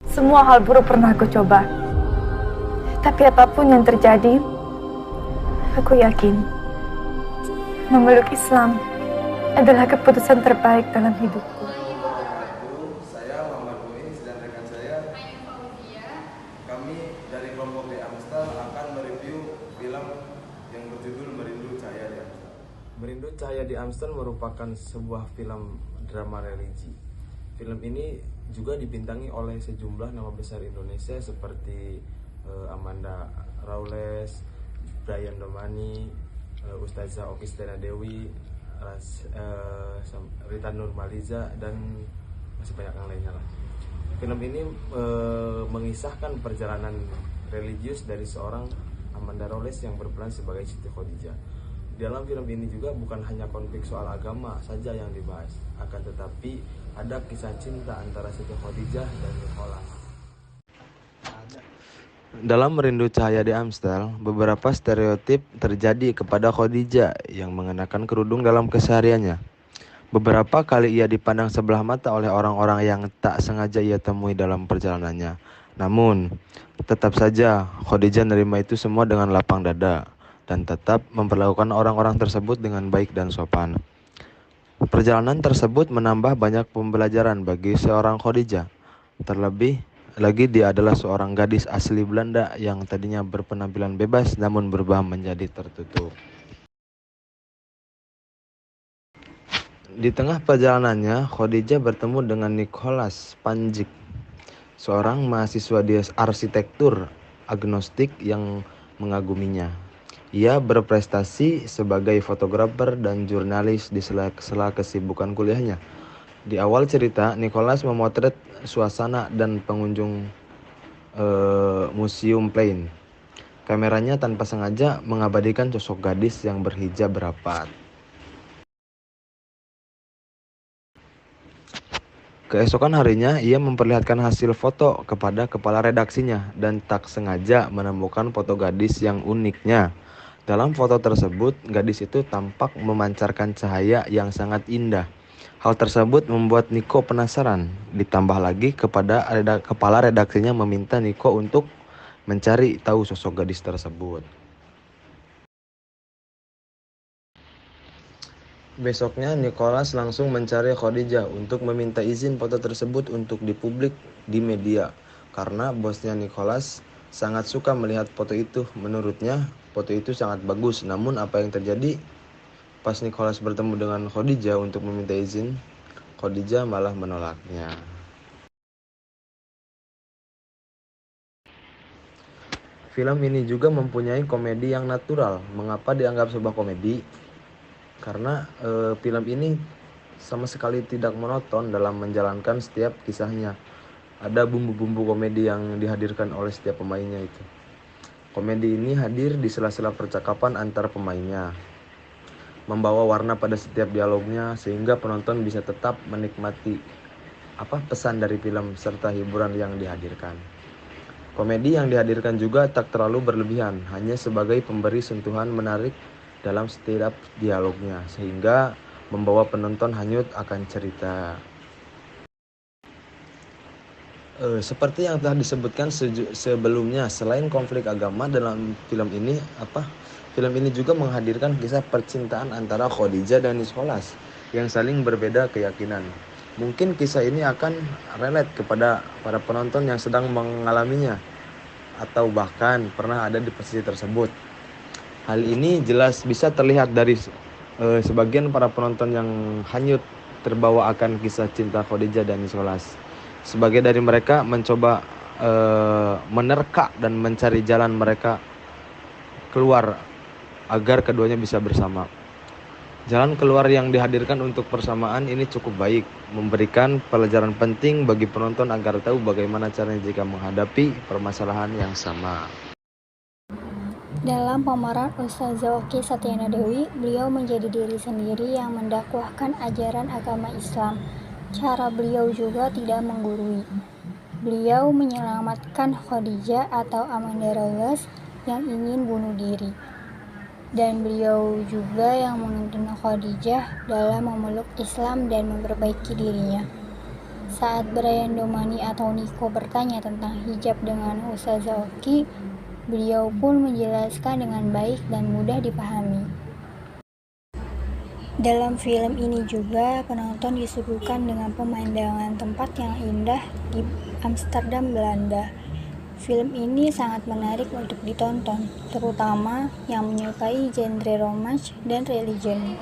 Semua hal buruk pernah aku coba. Tapi apapun yang terjadi, aku yakin memeluk Islam adalah keputusan terbaik dalam hidupku. Saya Muhammad Muiz dan rekan saya, kami dari kelompok di Amstel akan mereview film yang berjudul Merindu Cahaya di Amstel. Merindu Cahaya di Amstel merupakan sebuah film drama religi. Film ini juga dibintangi oleh sejumlah nama besar Indonesia seperti Amanda Raules, Brian Domani, Ustazah Oki Stena Dewi, Rita Nurmaliza, dan masih banyak yang lainnya lah. Film ini mengisahkan perjalanan religius dari seorang Amanda Raules yang berperan sebagai Siti Khadijah. Dalam film ini juga bukan hanya konflik soal agama saja yang dibahas, akan tetapi ada kisah cinta antara Siti Khadijah dan Nicholas. Dalam Merindu Cahaya di Amstel, beberapa stereotip terjadi kepada Khadijah yang mengenakan kerudung dalam kesehariannya. Beberapa kali ia dipandang sebelah mata oleh orang-orang yang tak sengaja ia temui dalam perjalanannya. Namun, tetap saja Khadijah menerima itu semua dengan lapang dada dan tetap memperlakukan orang-orang tersebut dengan baik dan sopan. Perjalanan tersebut menambah banyak pembelajaran bagi seorang Khadijah. Terlebih lagi dia adalah seorang gadis asli Belanda yang tadinya berpenampilan bebas namun berubah menjadi tertutup. Di tengah perjalanannya, Khadijah bertemu dengan Nicholas Panjic, seorang mahasiswa di arsitektur agnostik yang mengaguminya. Ia berprestasi sebagai fotografer dan jurnalis di sela-sela kesibukan kuliahnya. Di awal cerita, Nicholas memotret suasana dan pengunjung Museum Plain. Kameranya tanpa sengaja mengabadikan sosok gadis yang berhijab rapat. Keesokan harinya, ia memperlihatkan hasil foto kepada kepala redaksinya dan tak sengaja menemukan foto gadis yang uniknya. Dalam foto tersebut, gadis itu tampak memancarkan cahaya yang sangat indah. Hal tersebut membuat Niko penasaran. Ditambah lagi kepala redaksinya meminta Niko untuk mencari tahu sosok gadis tersebut. Besoknya, Nicholas langsung mencari Khadijah untuk meminta izin foto tersebut untuk dipublik di media. Karena bosnya Nicholas sangat suka melihat foto itu. Menurutnya, foto itu sangat bagus. Namun apa yang terjadi pas Nicholas bertemu dengan Khadijah untuk meminta izin, Khadijah malah menolaknya. Film ini juga mempunyai komedi yang natural. Mengapa dianggap sebuah komedi? Karena film ini sama sekali tidak monoton dalam menjalankan setiap kisahnya. Ada bumbu-bumbu komedi yang dihadirkan oleh setiap pemainnya itu. Komedi ini hadir di sela-sela percakapan antar pemainnya, membawa warna pada setiap dialognya sehingga penonton bisa tetap menikmati pesan dari film serta hiburan yang dihadirkan. Komedi yang dihadirkan juga tak terlalu berlebihan, hanya sebagai pemberi sentuhan menarik dalam setiap dialognya sehingga membawa penonton hanyut akan cerita. Seperti yang telah disebutkan sebelumnya, selain konflik agama dalam film ini, film ini juga menghadirkan kisah percintaan antara Khadijah dan Nicholas yang saling berbeda keyakinan. Mungkin kisah ini akan relate kepada para penonton yang sedang mengalaminya atau bahkan pernah ada di posisi tersebut. Hal ini jelas bisa terlihat dari sebagian para penonton yang hanyut terbawa akan kisah cinta Khadijah dan Nicholas. Sebagai dari mereka mencoba menerka dan mencari jalan mereka keluar agar keduanya bisa bersama. Jalan keluar yang dihadirkan untuk persamaan ini cukup baik, memberikan pelajaran penting bagi penonton agar tahu bagaimana caranya jika menghadapi permasalahan yang sama. Dalam pemeran Ustazah Oki Setiana Dewi, beliau menjadi diri sendiri yang mendakwahkan ajaran agama Islam. Cara beliau juga tidak menggurui. Beliau menyelamatkan Khadijah atau Amanda Raules yang ingin bunuh diri. Dan beliau juga yang menuntun Khadijah dalam memeluk Islam dan memperbaiki dirinya. Saat Brian Domani atau Nico bertanya tentang hijab dengan Ustazah Oki, beliau pun menjelaskan dengan baik dan mudah dipahami. Dalam film ini juga, penonton disuguhkan dengan pemandangan tempat yang indah di Amsterdam, Belanda. Film ini sangat menarik untuk ditonton, terutama yang menyukai genre romance dan religion.